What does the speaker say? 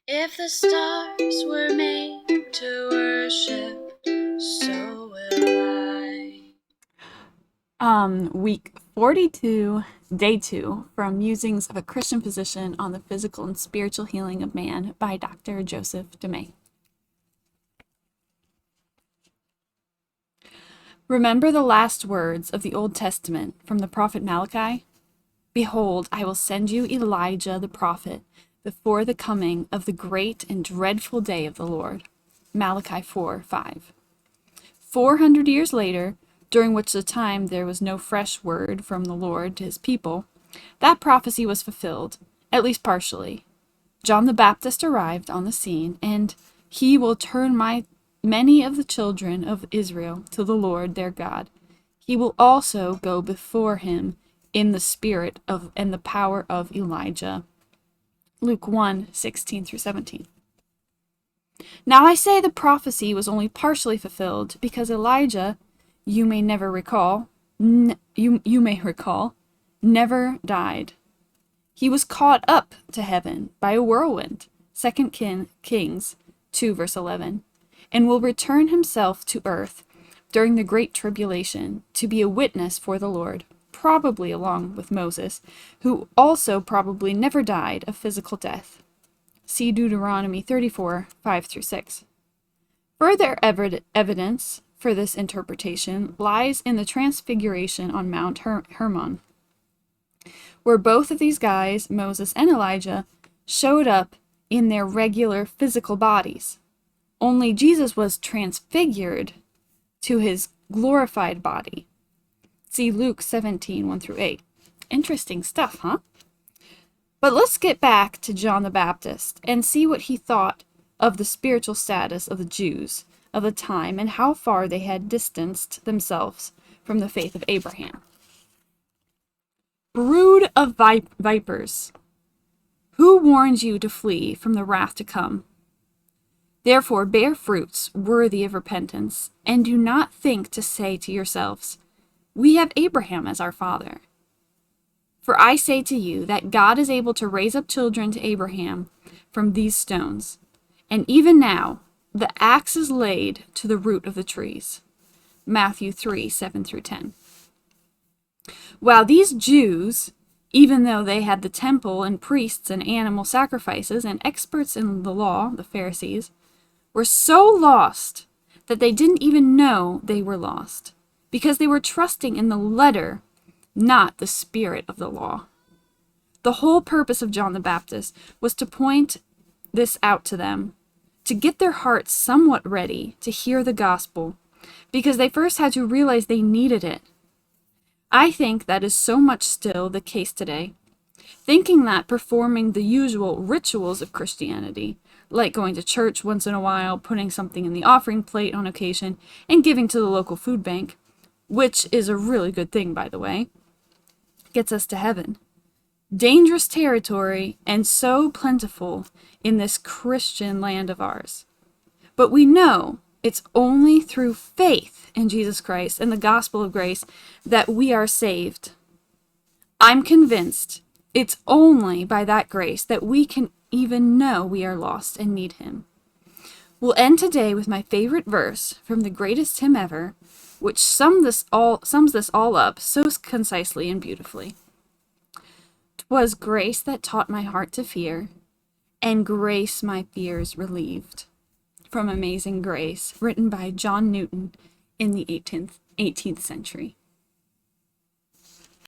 If the stars were made to worship, so will I. Week 42, day 2, from Musings of a Christian Physician on the Physical and Spiritual Healing of Man by Dr. Joseph DeMay. Remember the last words of the Old Testament from the prophet Malachi? Behold, I will send you Elijah the prophet before the coming of the great and dreadful day of the Lord. Malachi 4:5. 400 years later, during which the time there was no fresh word from the Lord to his people, that prophecy was fulfilled, at least partially. John the Baptist arrived on the scene, and he will turn many of the children of Israel to the Lord their God. He will also go before him in the spirit of and the power of Elijah. Luke 1:16-17. Now I say the prophecy was only partially fulfilled because Elijah, you may recall, never died. He was caught up to heaven by a whirlwind, 2 Kings 2 verse 11, and will return himself to earth during the great tribulation to be a witness for the Lord, probably along with Moses, who also probably never died of physical death. See Deuteronomy 34:5-6. Further evidence for this interpretation lies in the transfiguration on Mount Hermon, where both of these guys, Moses and Elijah, showed up in their regular physical bodies. Only Jesus was transfigured to his glorified body. See Luke 17:1-8. Interesting stuff, huh? But let's get back to John the Baptist and see what he thought of the spiritual status of the Jews of the time and how far they had distanced themselves from the faith of Abraham. Brood of vipers, who warned you to flee from the wrath to come? Therefore bear fruits worthy of repentance, and do not think to say to yourselves, we have Abraham as our father. For I say to you that God is able to raise up children to Abraham from these stones. And even now, the axe is laid to the root of the trees. Matthew 3:7-10. While these Jews, even though they had the temple and priests and animal sacrifices and experts in the law, the Pharisees, were so lost that they didn't even know they were lost, because they were trusting in the letter, not the spirit of the law. The whole purpose of John the Baptist was to point this out to them, to get their hearts somewhat ready to hear the gospel, because they first had to realize they needed it. I think that is so much still the case today, thinking that performing the usual rituals of Christianity, like going to church once in a while, putting something in the offering plate on occasion, and giving to the local food bank, which is a really good thing, by the way, gets us to heaven. Dangerous territory, and so plentiful in this Christian land of ours. But we know it's only through faith in Jesus Christ and the gospel of grace that we are saved. I'm convinced it's only by that grace that we can even know we are lost and need him. We'll end today with my favorite verse from the greatest hymn ever, which sums this all up so concisely and beautifully. 'Twas grace that taught my heart to fear, and grace my fears relieved. From Amazing Grace, written by John Newton in the 18th century.